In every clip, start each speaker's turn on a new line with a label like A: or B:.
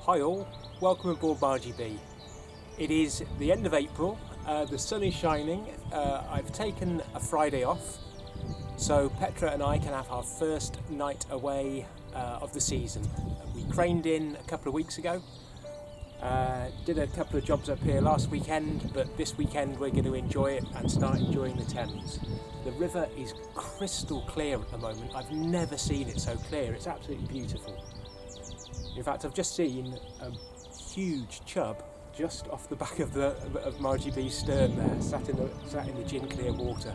A: Hi all, welcome aboard Marji Bee. It is the end of April, the sun is shining, I've taken a Friday off, so Petra and I can have our first night away of the season. We craned in a couple of weeks ago, did a couple of jobs up here last weekend, but this weekend we're going to enjoy it and start enjoying the Thames. The river is crystal clear at the moment. I've never seen it so clear, it's absolutely beautiful. In fact, I've just seen a huge chub just off the back of Marji Bee's stern there, sat in the gin clear water.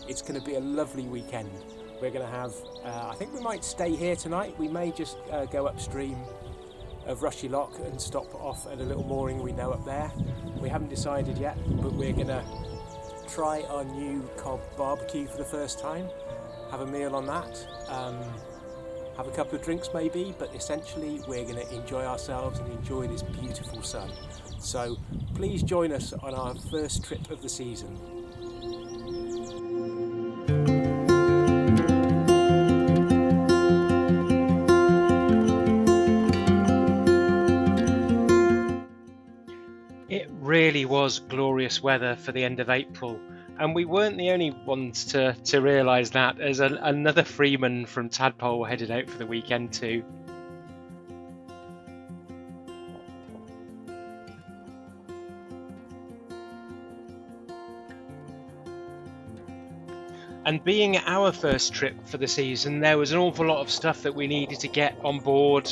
A: It's going to be a lovely weekend. We're going to have, I think we might stay here tonight. We may just go upstream of Rushy Lock and stop off at a little mooring we know up there. We haven't decided yet, but we're going to try our new Cobb BBQ for the first time, have a meal on that. Have a couple of drinks maybe, but essentially we're going to enjoy ourselves and enjoy this beautiful sun. So please join us on our first trip of the season. It really was glorious weather for the end of April. And we weren't the only ones to realise that, as another Freeman from Tadpole headed out for the weekend too. And being our first trip for the season, there was an awful lot of stuff that we needed to get on board.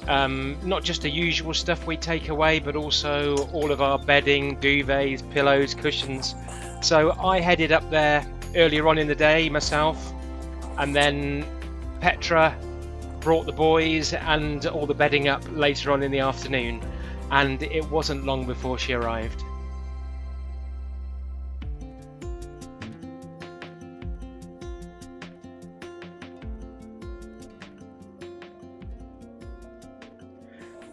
A: Not just the usual stuff we take away, but also all of our bedding, duvets, pillows, cushions. So I headed up there earlier on in the day myself, and then Petra brought the boys and all the bedding up later on in the afternoon, and it wasn't long before she arrived.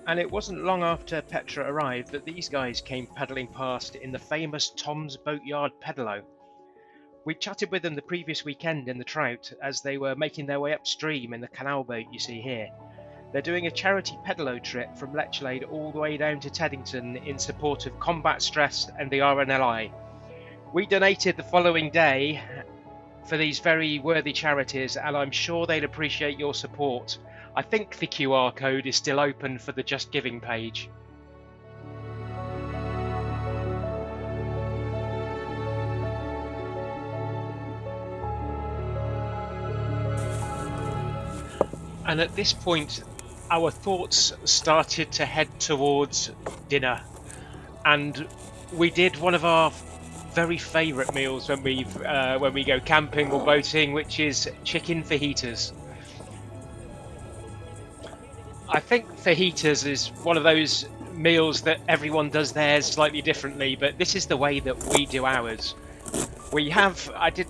A: And it wasn't long after Petra arrived that these guys came paddling past in the famous Tom's Boatyard Pedalo. We chatted with them the previous weekend in the Trout as they were making their way upstream in the canal boat you see here. They're doing a charity pedalo trip from Lechlade all the way down to Teddington in support of Combat Stress and the RNLI. We donated the following day for these very worthy charities, and I'm sure they'd appreciate your support. I think the QR code is still open for the Just Giving page. And at this point, our thoughts started to head towards dinner. And we did one of our very favourite meals when we go camping or boating, which is chicken fajitas. I think fajitas is one of those meals that everyone does theirs slightly differently, but this is the way that we do ours. I did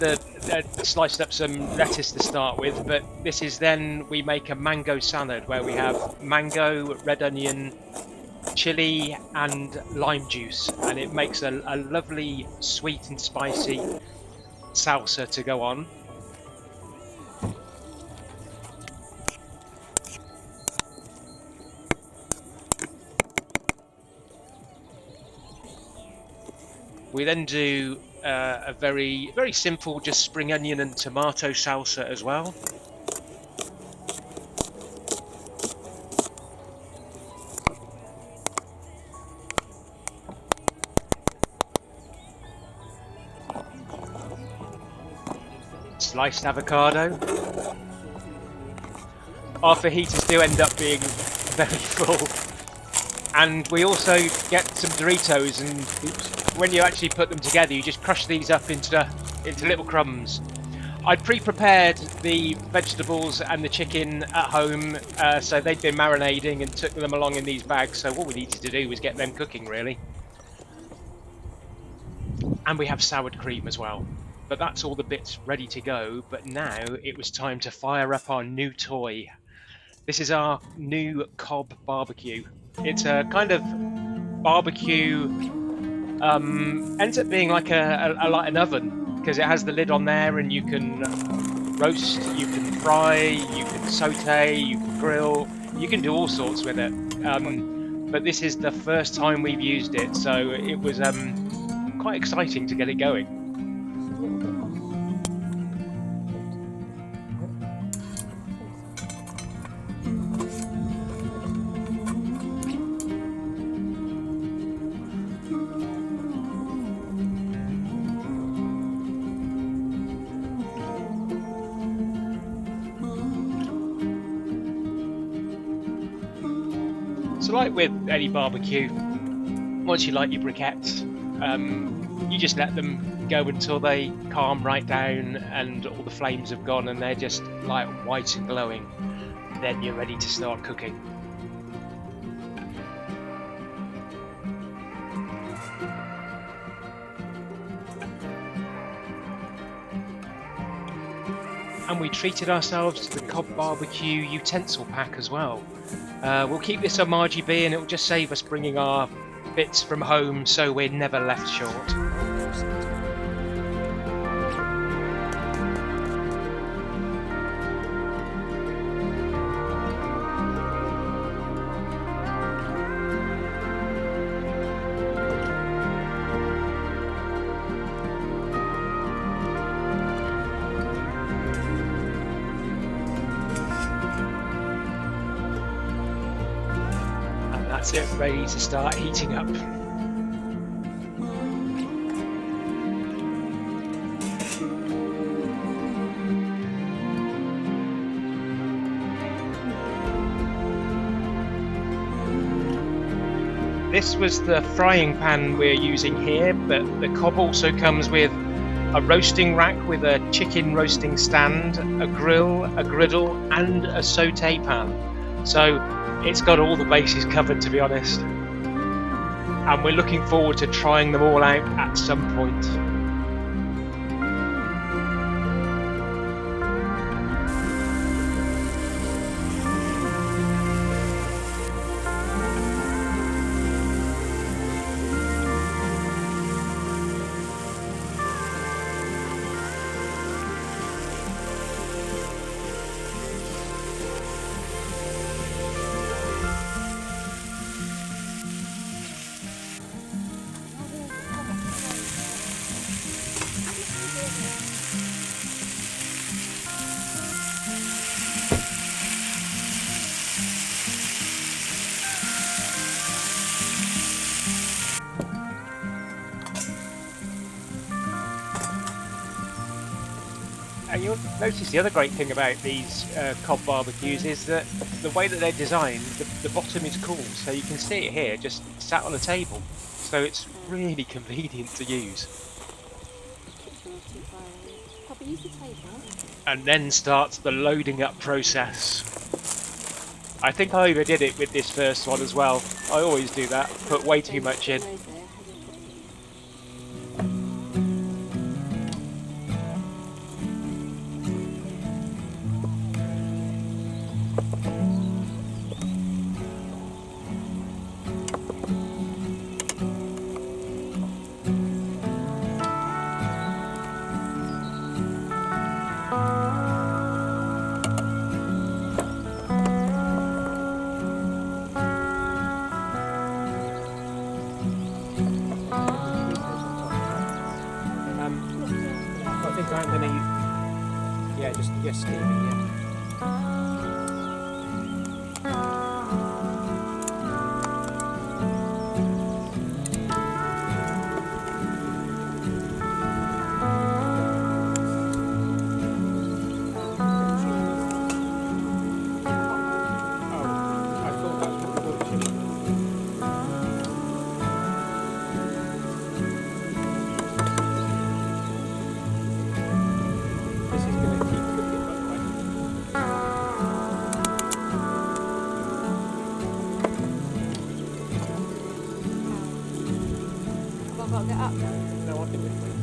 A: sliced up some lettuce to start with, but this is then we make a mango salad where we have mango, red onion, chili and lime juice, and it makes a lovely sweet and spicy salsa to go on. We then do a very simple, just spring onion and tomato salsa as well. Sliced avocado. Our fajitas do end up being very full. And we also get some Doritos, and when you actually put them together, you just crush these up into little crumbs. I'd pre-prepared the vegetables and the chicken at home, so they'd been marinating and took them along in these bags, so all we needed to do was get them cooking, really. And we have sour cream as well. But that's all the bits ready to go, but now it was time to fire up our new toy. This is our new Cobb BBQ. It's a kind of barbecue, ends up being like an oven, because it has the lid on there and you can roast, you can fry, you can saute, you can grill, you can do all sorts with it.
B: but this is the first time we've used it, so it was quite exciting to get it going. So like with any barbecue, once you light your briquettes, you just let them go until they calm right down and all the flames have gone and they're just like white and glowing. Then you're ready to start cooking. And we treated ourselves to the Cobb BBQ utensil pack as well. We'll keep this on Marji Bee and it will just save us bringing our bits from home so we're never left short. That's it, ready to start heating up. This was the frying pan we're using here, but the Cobb also comes with a roasting rack with a chicken roasting stand, a grill, a griddle, and a saute pan. So it's got all the bases covered, to be honest. And we're looking forward to trying them all out at some point. And you'll notice the other great thing about these Cobb barbecues is that the way that they're designed, the bottom is cool, so you can see it here, just sat on a table. So it's really convenient to use. And then starts the loading up process. I think I overdid it with this first one as well. I always do that, put way too much in.
A: I think I'm gonna, yeah, just steam it, yeah.
C: Get up.
A: No, I think we're fine.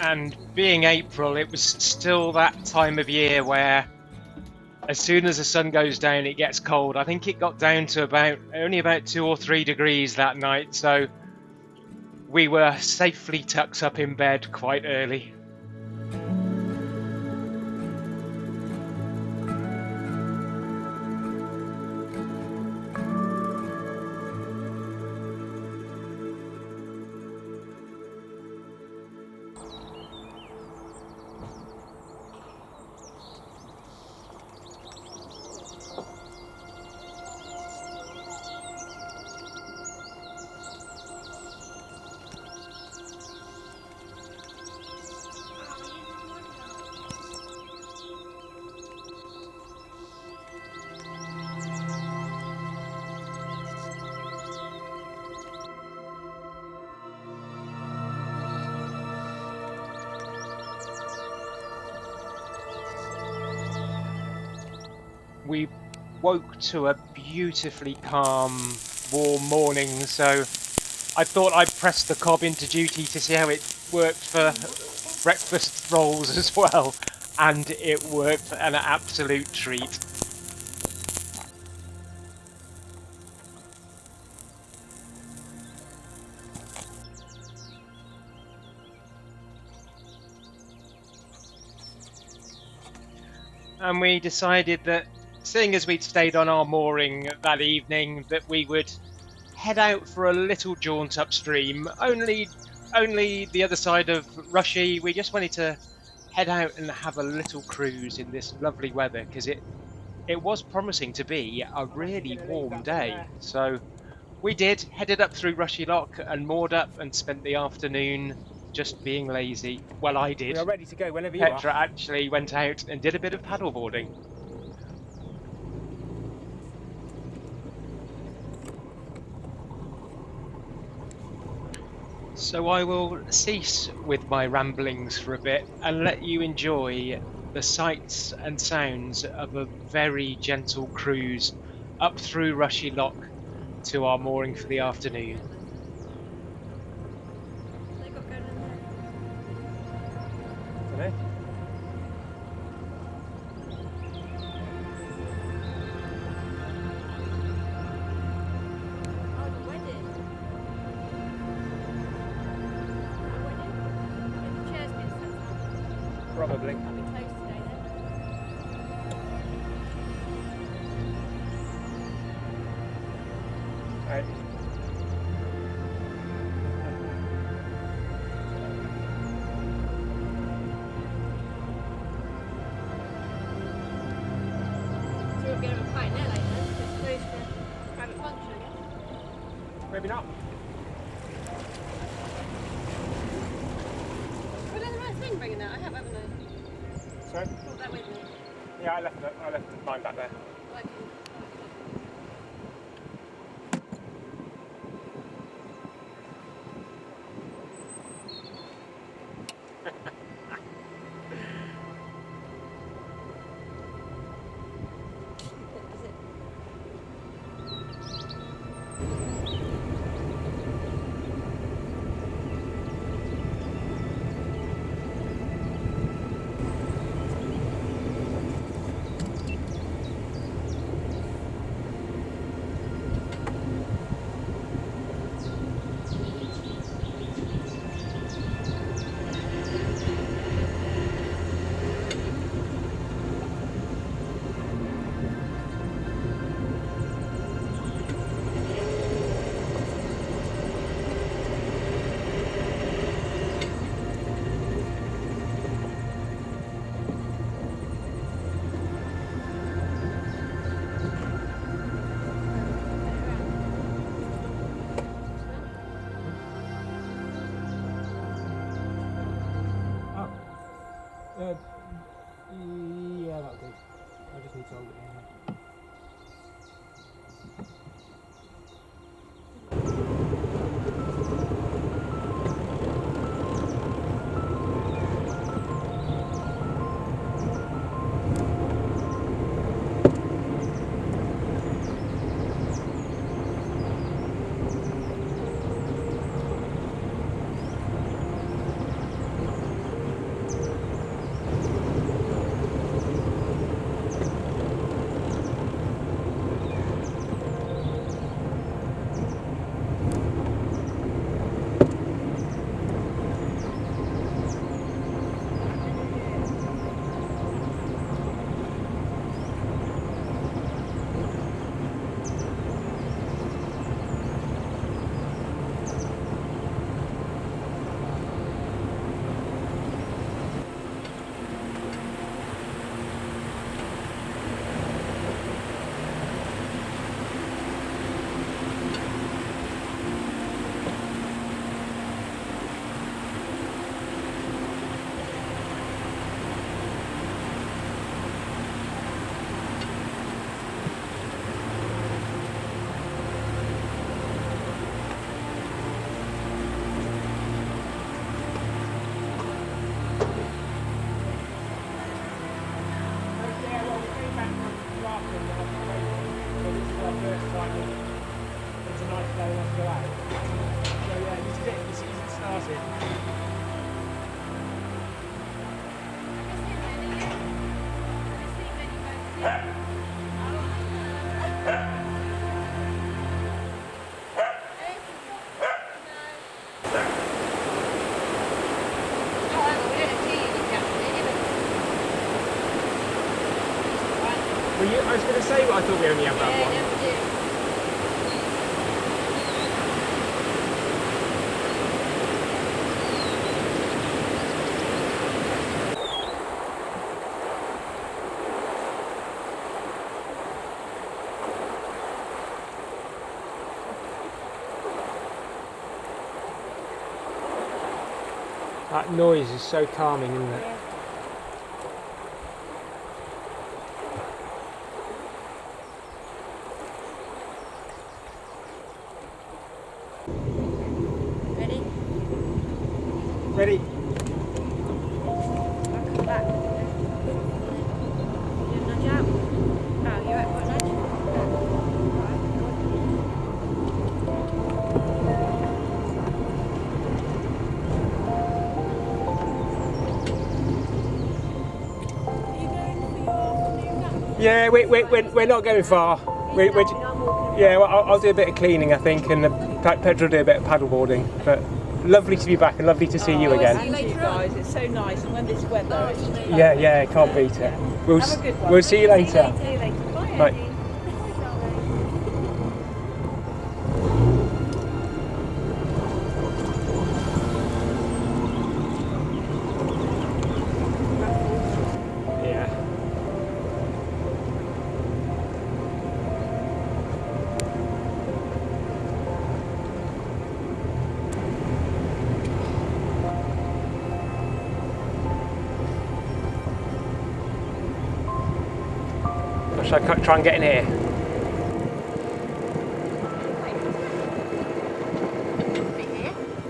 B: And being April, it was still that time of year where as soon as the sun goes down, it gets cold. I think it got down to only about 2 or 3 degrees that night, so we were safely tucked up in bed quite early. We woke to a beautifully calm, warm morning, so I thought I'd press the Cobb into duty to see how it worked for breakfast rolls as well, and it worked an absolute treat. And we decided that, seeing as we'd stayed on our mooring that evening, that we would head out for a little jaunt upstream, only the other side of Rushy. We just wanted to head out and have a little cruise in this lovely weather, because it was promising to be a really warm day. So we headed up through Rushy Lock and moored up and spent the afternoon just being lazy. Well, I did.
A: We are ready to go whenever you are.
B: Petra actually went out and did a bit of paddleboarding. So I will cease with my ramblings for a bit and let you enjoy the sights and sounds of a very gentle cruise up through Rushy Lock to our mooring for the afternoon.
A: Dunno. Probably. Right.
C: So we're going to have a pint there later, just close to private function again.
A: Maybe not.
C: Well, that's the right thing bringing that. I have, haven't I?
A: Sorry?
C: Brought that with me.
A: Yeah, I left mine back there.
C: Like, is it?
A: Yeah, that'll do. I just need to hold it in here. I was going to say, I thought we only had that one. That noise is so calming, isn't it?
C: Ready?
A: Ready?
C: I'll come back. You nudge out? Oh, you're at what nudge?
A: Yeah, we're not going far. Yeah, well, I'll do a bit of cleaning, I think, and Petra will do a bit of paddleboarding. But lovely to be back and lovely to see you again.
D: And you guys, it's so nice, and when this weather, it's just
A: Yeah, can't beat it.
D: Have a good one.
A: We'll see you later.
D: See you later. Bye.
A: Right.
D: Andy.
A: Yeah. Shall I try and get in here?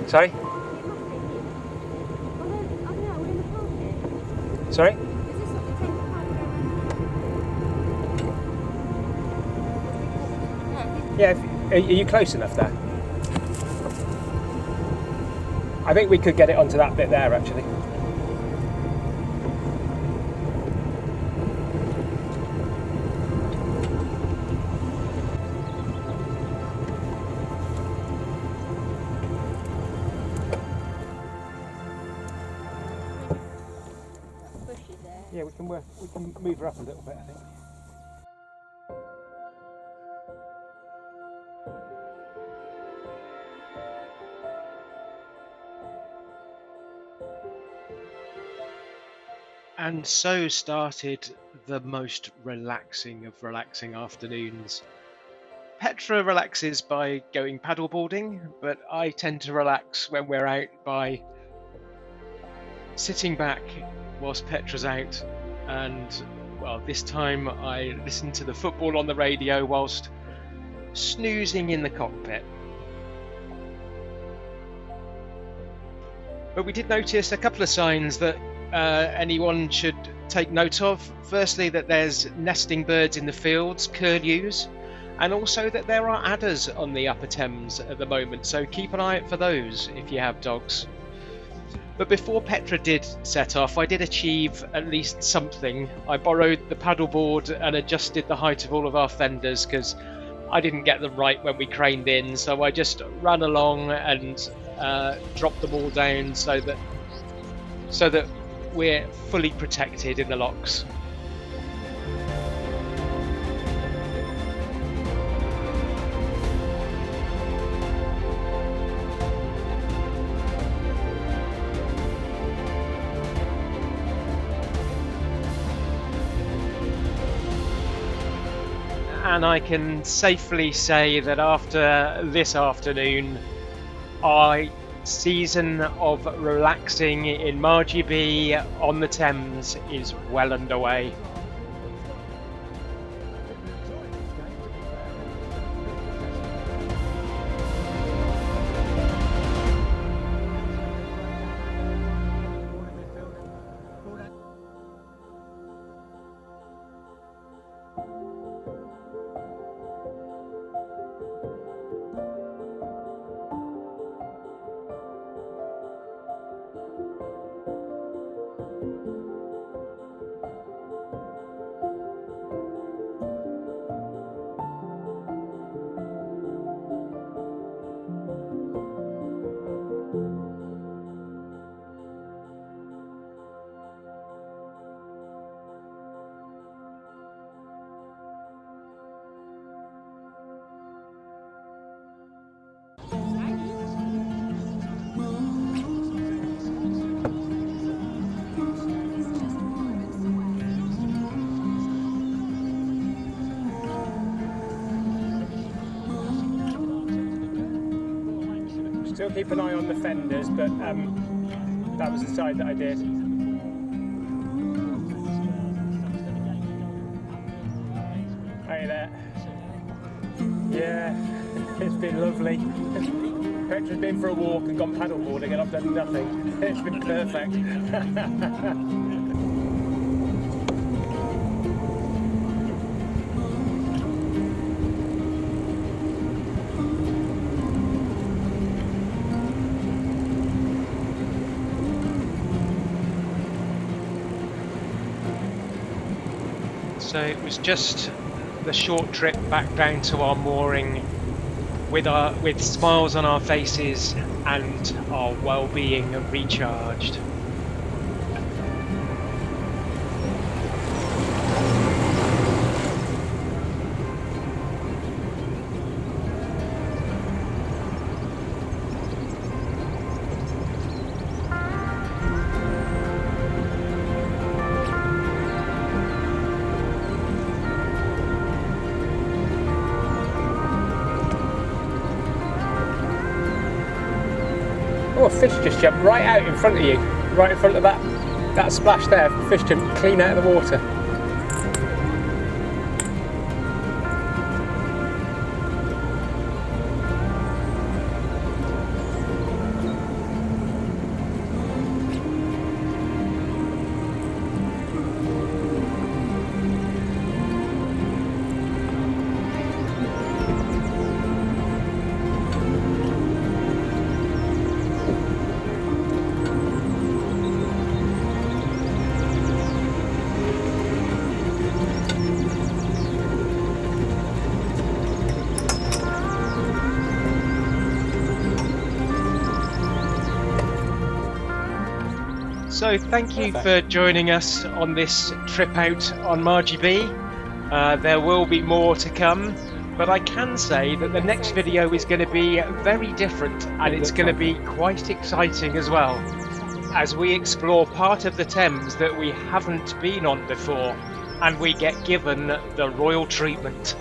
A: Sorry? Sorry? Yeah, are you close enough there? I think we could get it onto that bit there, actually. Yeah, we can move her up a little bit, I think.
B: And so started the most relaxing of relaxing afternoons. Petra relaxes by going paddleboarding, but I tend to relax when we're out by sitting back whilst Petra's out, and well, this time I listen to the football on the radio whilst snoozing in the cockpit. But we did notice a couple of signs that anyone should take note of. Firstly, that there's nesting birds in the fields, curlews, and also that there are adders on the Upper Thames at the moment, so keep an eye out for those if you have dogs. But before Petra did set off, I did achieve at least something. I borrowed the paddleboard and adjusted the height of all of our fenders because I didn't get them right when we craned in, so I just ran along and dropped them all down so that we're fully protected in the locks. And I can safely say that after this afternoon, our season of relaxing in Marji Bee on the Thames is well underway.
A: Still keep an eye on the fenders, but that was the side that I did. Hey there. Yeah, it's been lovely. Petra's been for a walk and gone paddleboarding and I've done nothing. It's been perfect.
B: So it was just the short trip back down to our mooring with smiles on our faces and our well-being recharged.
A: Oh, a fish just jumped right out in front of you, right in front of that splash there. Fish jumped clean out of the water.
B: So thank you for joining us on this trip out on Marji Bee. There will be more to come, but I can say that the next video is going to be very different and it's going to be quite exciting as well, as we explore part of the Thames that we haven't been on before and we get given the royal treatment.